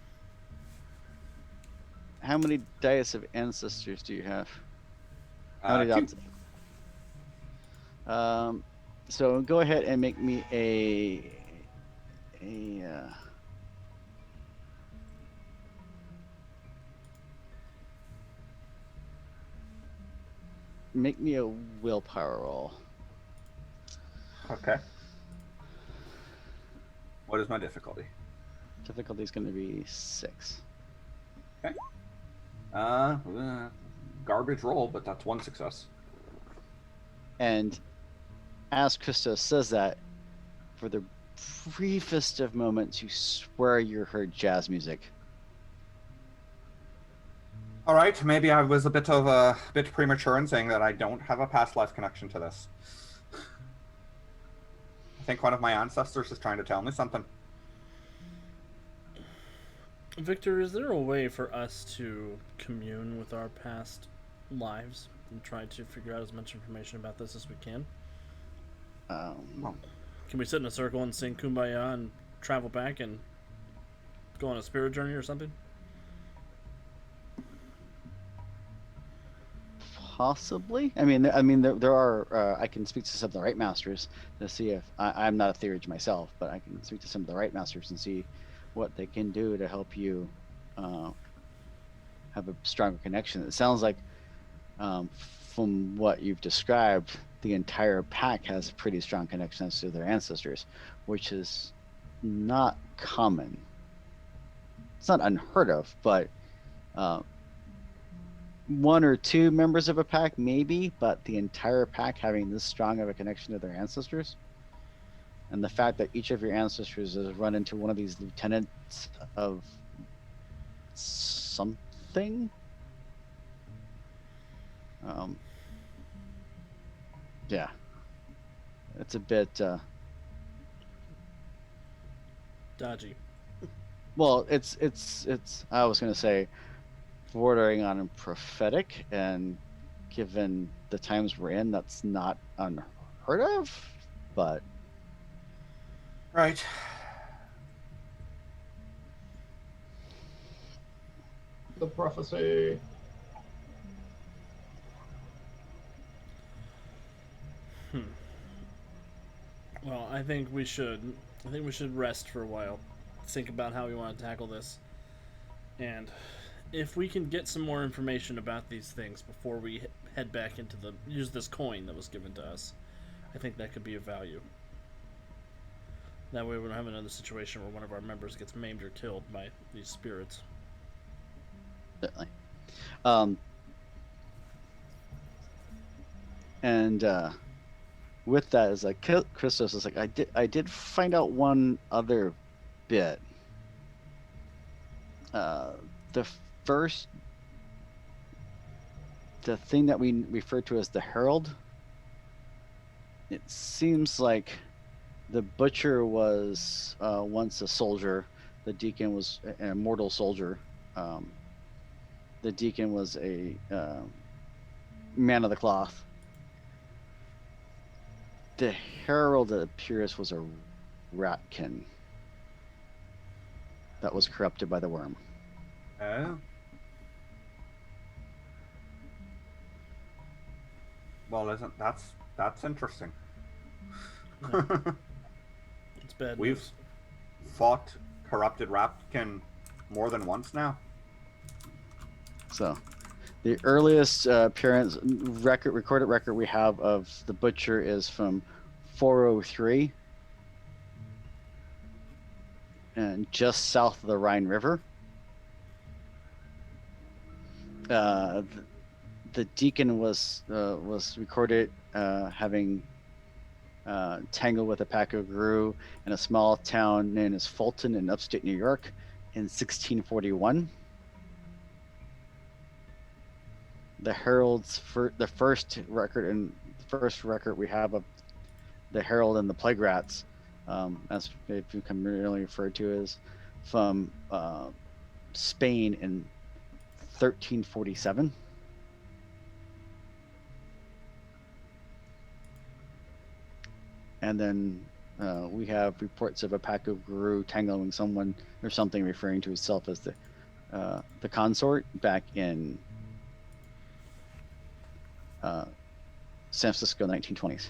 how many dice of ancestors do you have? How many Two. dots? So go ahead and make me a make me a willpower roll. Okay. What is my difficulty? Difficulty is going to be 6. Okay. Garbage roll, but that's one success. And as Christos says that, for the briefest of moments, you swear you heard jazz music. All right, maybe I was a bit premature in saying that I don't have a past life connection to this. I think one of my ancestors is trying to tell me something. Victor, is there a way for us to commune with our past lives and try to figure out as much information about this as we can? Um, Can we sit in a circle and sing Kumbaya and travel back and go on a spirit journey or something? Possibly. There are. I can speak to some of the right masters to see if I'm not a theurge myself, but I can speak to some of the right masters and see what they can do to help you have a stronger connection. It sounds like, from what you've described, the entire pack has pretty strong connections to their ancestors, which is not common. It's not unheard of, but one or two members of a pack maybe, but the entire pack having this strong of a connection to their ancestors, and the fact that each of your ancestors has run into one of these lieutenants of something, yeah, it's a bit Dodgy. well, it's I was going to say bordering on prophetic, and given the times we're in, that's not unheard of, but Right. The prophecy. Well, I think we should. I think we should rest for a while. Think about how we want to tackle this. And if we can get some more information about these things before we head back into use this coin that was given to us, I think that could be of value. That way we don't have another situation where one of our members gets maimed or killed by these spirits. certainly. And with that is like Christos is like, I did find out one other bit. The first, the thing that we refer to as the Herald, it seems like the butcher was once a soldier. The deacon was an immortal soldier. The deacon was a man of the cloth. The herald, it appears, was a ratkin that was corrupted by the worm. Oh. Well, isn't that's interesting. It's bad We've news. fought corrupted Rapkin more than once now. So, the earliest appearance recorded record we have of the butcher is from 403, and just south of the Rhine River. The deacon was recorded having tangled with a pack of Gru in a small town known as Fulton in upstate New York in 1641. The Herald's the first record we have of the Herald and the Plague Rats, as they've become really referred to, as from Spain in 1347. And then we have reports of a pack of Guru tangling someone or something, referring to himself as the consort back in San Francisco 1920s.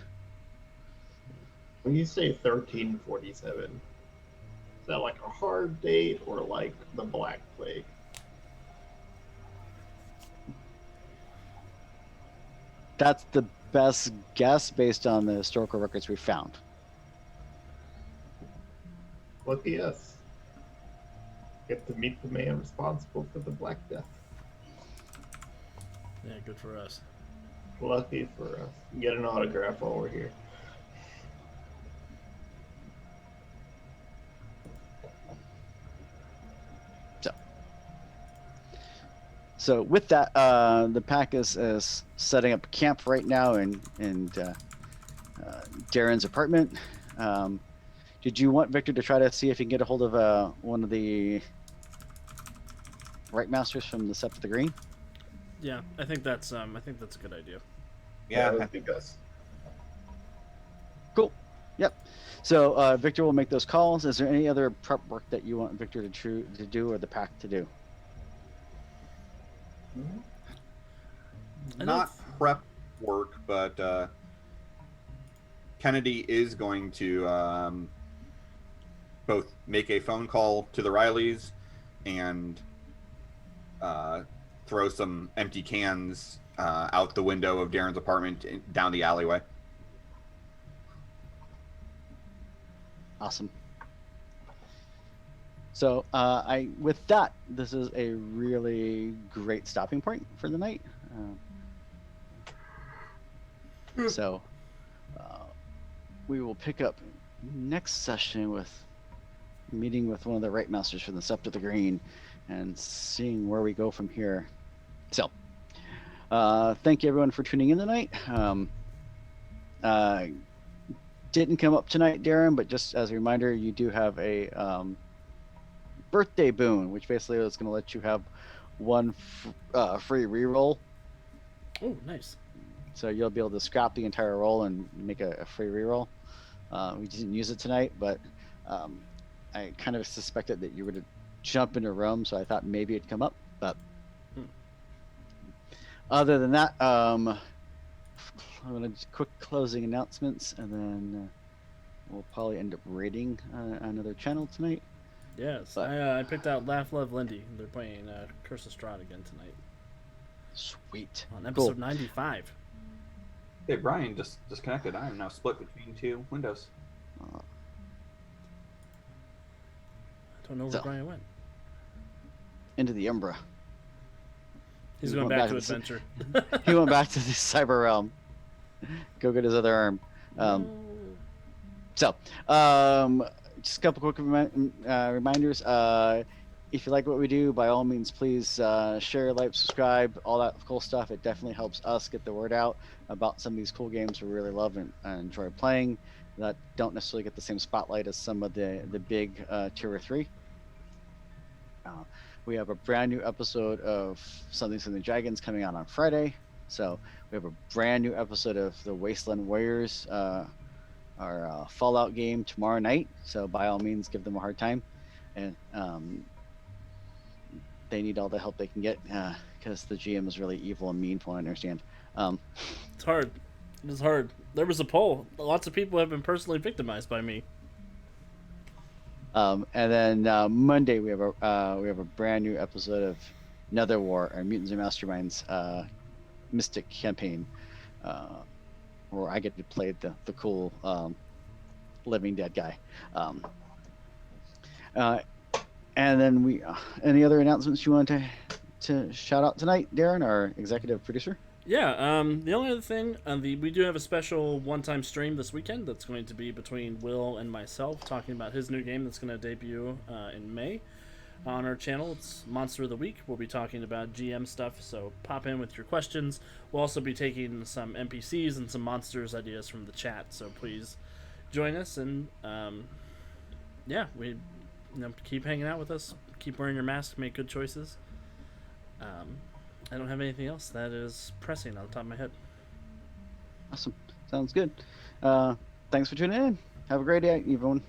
When you say 1347, is that like a hard date or like the Black Plague? That's the best guess based on the historical records we found. Lucky us. Get to meet the man responsible for the Black Death. Yeah, good for us. Lucky for us. Get an autograph while we're here. So with that, the pack is setting up camp right now in Darren's apartment. Did you want Victor to try to see if he can get a hold of one of the Right Masters from the Sept of the Green? Yeah, I think that's a good idea. Yeah, I think that's. Cool. Yep. So Victor will make those calls. Is there any other prep work that you want Victor to do or the pack to do? not prep work, but Kennedy is going to both make a phone call to the Rileys and throw some empty cans out the window of Darren's apartment down the alleyway. Awesome. So with that, this is a really great stopping point for the night. So we will pick up next session with meeting with one of the Right Masters from the Sept of the Green and seeing where we go from here. So thank you everyone for tuning in tonight. Didn't come up tonight, Darren, but just as a reminder, you do have a birthday boon, which basically is going to let you have one free reroll. Oh, nice. So you'll be able to scrap the entire roll and make a free reroll. We didn't use it tonight, but I kind of suspected that you would jump into Rome, so I thought maybe it'd come up. But other than that, I'm going to quick closing announcements, and then we'll probably end up raiding another channel tonight. Yes, But- I picked out Laugh Love Lindy. They're playing Curse of Strahd again tonight Sweet. on episode Cool. 95. Hey, Brian just disconnected. I am now split between two windows. Uh, I don't know where So- Brian went. into the Umbra. He's He going went back to back to adventure. He went back to the cyber realm. Go get his other arm. So, just a couple quick reminders. If you like what we do, by all means, please share, like, subscribe, all that cool stuff. It definitely helps us get the word out about some of these cool games we really love and enjoy playing that don't necessarily get the same spotlight as some of the big tier 3. We have a brand new episode of Something Dragons coming out on Friday. So we have a brand new episode of the Wasteland Warriors, our Fallout game tomorrow night. So by all means, give them a hard time. And they need all the help they can get because the GM is really evil and mean, from what I understand. It's hard. It is hard. There was a poll. Lots of people have been personally victimized by me. And then Monday we have a brand new episode of Nether War, our Mutants and Masterminds Mystic campaign, where I get to play the cool Living Dead guy. And then we any other announcements you want to shout out tonight, Darren, our executive producer? Yeah, the only other thing, we do have a special one-time stream this weekend that's going to be between Will and myself, talking about his new game that's going to debut in May on our channel. It's Monster of the Week. We'll be talking about GM stuff, so pop in with your questions. We'll also be taking some NPCs and some monsters ideas from the chat, so please join us, and yeah, we keep hanging out with us, keep wearing your mask, make good choices. I don't have anything else that is pressing on the top of my head. Awesome. Sounds good. Thanks for tuning in. Have a great day, everyone.